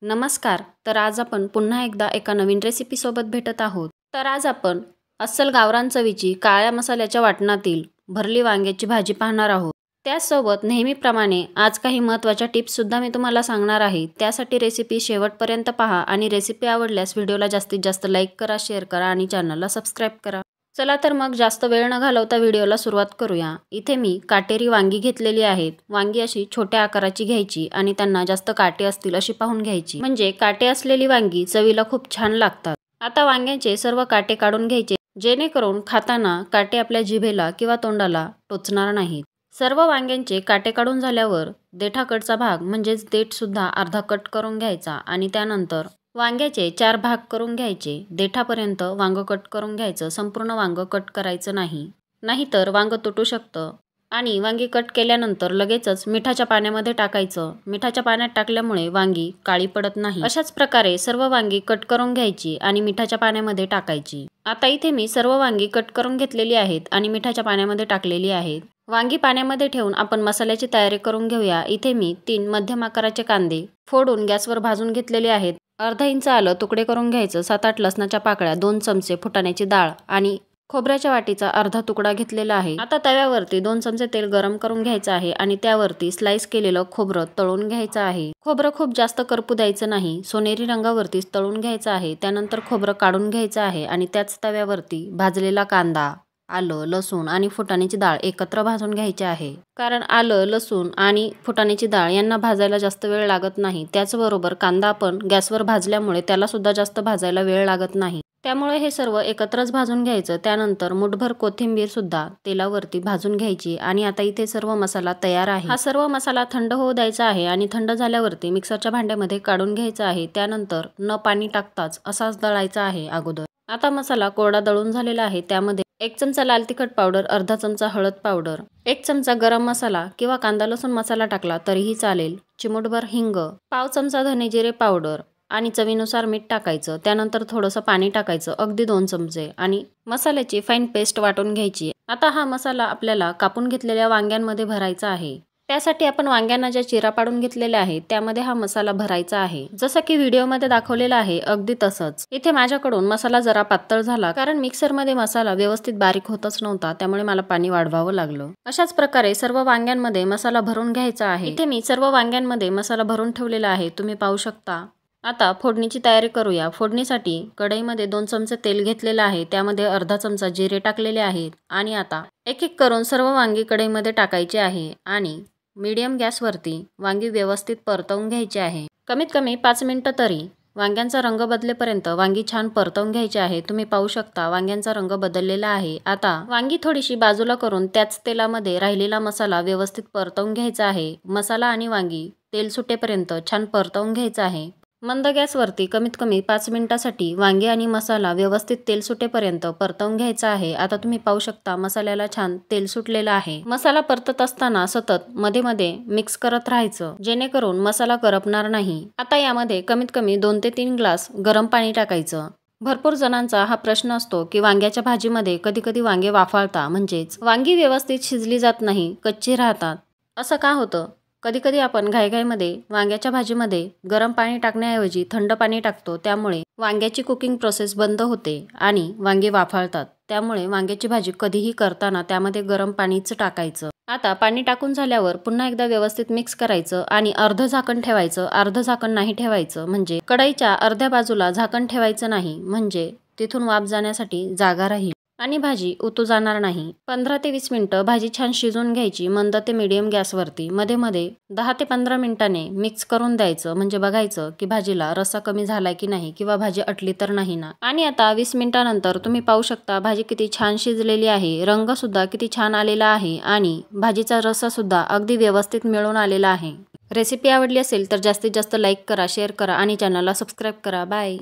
नमस्कार. तर आज आपण पुन्हा एकदा एका नवीन रेसिपीसोबत भेटत आहोत. तर आज आपण अस्सल गावरान चवीची काळ्या मसाल्याच्या वाटणातील भरली वांग्याची भाजी पाहणार आहोत. त्याचसोबत नेहमीप्रमाणे आज काही महत्त्वाच्या टिप्ससुद्धा मी तुम्हाला सांगणार आहे. त्यासाठी रेसिपी शेवटपर्यंत पहा आणि रेसिपी आवडल्यास व्हिडिओला जास्तीत जास्त लाईक करा, शेअर करा आणि चॅनलला सबस्क्राईब करा. चला तर मग जास्त वेळ न घालवता व्हिडिओला सुरुवात करूया. इथे मी काटेरी वांगी घेतलेली आहेत. वांगी अशी छोट्या आकाराची घ्यायची आणि त्यांना जास्त काटे असतील अशी पाहून घ्यायची, म्हणजे काटे असलेली वांगी चवीला खूप छान लागतात. आता वांग्याचे सर्व काटे काढून घ्यायचे, जेणेकरून खाताना काटे आपल्या जिभेला किंवा तोंडाला टोचणार नाहीत. सर्व वांग्यांचे काटे काढून झाल्यावर देठाकडचा भाग म्हणजेच देठसुद्धा अर्धा कट करून घ्यायचा आणि त्यानंतर वांग्याचे 4 भाग करून घ्यायचे. देठापर्यंत वांग कट करून घ्यायचं. संपूर्ण वांग कट करायचं नाही, नाहीतर वांग तुटू शकतं. आणि वांगी कट केल्यानंतर लगेचच मिठाच्या पाण्यामध्ये टाकायचं. मिठाच्या पाण्यात टाकल्यामुळे वांगी काळी पडत नाही. अशाच प्रकारे सर्व वांगी कट करून घ्यायची आणि मिठाच्या पाण्यामध्ये टाकायची. आता इथे मी सर्व वांगी कट करून घेतलेली आहेत आणि मिठाच्या पाण्यामध्ये टाकलेली आहेत. वांगी पाण्यामध्ये ठेवून आपण मसाल्याची तयारी करून घेऊया. इथे मी 3 मध्यम आकाराचे कांदे फोडून गॅसवर भाजून घेतलेले आहेत. अर्धा इंच आलं तुकडे करून घ्यायचं. 7-8 लसणाच्या पाकळ्या, 2 चमचे फुटाण्याची डाळ आणि खोबऱ्याच्या वाटीचा अर्धा तुकडा घेतलेला आहे. आता तव्यावरती 2 चमचे तेल गरम करून घ्यायचं आहे आणि त्यावरती स्लाइस केलेलं खोबरं तळून घ्यायचं आहे. खोबरं खूप जास्त करपू द्यायचं नाही, सोनेरी रंगावरतीच तळून घ्यायचं आहे. त्यानंतर खोबरं काढून घ्यायचं आहे आणि त्याच तव्यावरती भाजलेला कांदा, आलं, लसूण आणि फुटाण्याची डाळ एकत्र भाजून घ्यायचे आहे. कारण आलं, लसूण आणि फुटाण्याची डाळ यांना भाजायला जास्त वेळ लागत नाही. त्याचबरोबर कांदा आपण गॅसवर भाजल्यामुळे त्याला सुद्धा जास्त भाजायला वेळ लागत नाही. त्यामुळे हे सर्व एकत्रच भाजून घ्यायचं. त्यानंतर मुठभर कोथिंबीर सुद्धा तेलावरती भाजून घ्यायची आणि आता इथे सर्व मसाला तयार आहे. हा सर्व मसाला थंड होऊ द्यायचा आहे आणि थंड झाल्यावरती मिक्सरच्या भांड्यामध्ये काढून घ्यायचा आहे. त्यानंतर न पाणी टाकताच असाच दळायचा आहे अगोदर. आता मसाला कोरडा दळून झालेला आहे. त्यामध्ये 1 चमचा लाल तिखट पावडर, अर्धा चमचा हळद पावडर, 1 चमचा गरम मसाला किंवा कांदा लसूण मसाला टाकला तरीही चालेल, चिमूटभर हिंग, पाव चमचा धने जिरे पावडर आणि चवीनुसार मीठ टाकायचं. त्यानंतर थोडंसं पाणी टाकायचं, अगदी 2 चमचे, आणि मसाल्याची फाईन पेस्ट वाटून घ्यायची. आता हा मसाला आपल्याला कापून घेतलेल्या वांग्यांमध्ये भरायचा आहे. त्यासाठी आपण वांग्यांना ज्या चिरा पाडून घेतलेल्या आहेत त्यामध्ये हा मसाला भरायचा आहे. जसं की व्हिडिओमध्ये दाखवलेला आहे अगदी तसंच. इथे माझ्याकडून मसाला जरा पातळ झाला, कारण मिक्सरमध्ये मसाला व्यवस्थित बारीक होतच नव्हता, त्यामुळे मला पाणी वाढवावं लागलं. अशाच प्रकारे सर्व वांग्यांमध्ये मसाला भरून घ्यायचा आहे. इथे मी सर्व वांग्यांमध्ये मसाला भरून ठेवलेला आहे, तुम्ही पाहू शकता. आता फोडणीची तयारी करूया. फोडणीसाठी कढईमध्ये 2 चमचे तेल घेतलेलं आहे. त्यामध्ये अर्धा चमचा जिरे टाकलेले आहेत आणि आता एक एक करून सर्व वांगी कढईमध्ये टाकायचे आहे आणि मीडियम गॅसवरती वांगी व्यवस्थित परतवून घ्यायची आहे. कमीत कमी 5 मिनिटं तरी वांग्यांचा रंग बदलेपर्यंत वांगी छान परतवून घ्यायची आहे. तुम्ही पाहू शकता वांग्यांचा रंग बदललेला आहे. आता वांगी थोडीशी बाजूला करून त्याच तेलामध्ये राहिलेला मसाला व्यवस्थित परतवून घ्यायचा आहे. मसाला आणि वांगी तेल सुटेपर्यंत छान परतवून घ्यायचा आहे. मंद गॅसवरती कमीत कमी 5 मिनिटांसाठी वांगी आणि मसाला व्यवस्थित तेल सुटेपर्यंत परतवून घ्यायचा आहे. आता तुम्ही पाहू शकता मसाल्याला छान तेल सुटलेला आहे. मसाला परतत असताना सतत मध्ये मध्ये मिक्स करत राहायचं, जेणेकरून मसाला करपणार नाही. आता यामध्ये कमीत कमी 2 ते 3 ग्लास गरम पाणी टाकायचं. भरपूर जणांचा हा प्रश्न असतो की वांग्याच्या भाजीमध्ये कधी कधी वांगे वाफाळतात, म्हणजेच वांगी व्यवस्थित शिजली जात नाही, कच्ची राहतात. असं का होतं? कधी कधी आपण घाईघाईमध्ये वांग्याच्या भाजीमध्ये गरम पाणी टाकण्याऐवजी थंड पाणी टाकतो, त्यामुळे वांग्याची कुकिंग प्रोसेस बंद होते आणि वांगे वाफाळतात. त्यामुळे वांग्याची भाजी कधीही करताना त्यामध्ये गरम पाणीच टाकायचं. आता पाणी टाकून झाल्यावर पुन्हा एकदा व्यवस्थित मिक्स करायचं आणि अर्ध झाकण ठेवायचं. अर्ध झाकण नाही ठेवायचं, म्हणजे कढईच्या अर्ध्या बाजूला झाकण ठेवायचं नाही, म्हणजे तिथून वाफ जाण्यासाठी जागा राहील आणि भाजी उतू जाणार नाही. 15 ते 20 मिनिटं भाजी छान शिजवून घ्यायची मंद ते मीडियम गॅसवरती. मध्ये मध्ये 10 ते 15 मिनिटांनी मिक्स करून द्यायचं, म्हणजे बघायचं की भाजीला रस्सा कमी झालाय की नाही किंवा भाजी अटली तर नाही ना. आणि आता 20 मिनिटांनंतर तुम्ही पाहू शकता भाजी किती छान शिजलेली आहे. रंग सुद्धा किती छान आलेला आहे आणि भाजीचा रस्सा सुद्धा अगदी व्यवस्थित मिळून आलेला आहे. रेसिपी आवडली असेल तर जास्तीत जास्त लाईक करा, शेअर करा आणि चॅनलला सबस्क्राईब करा. बाय.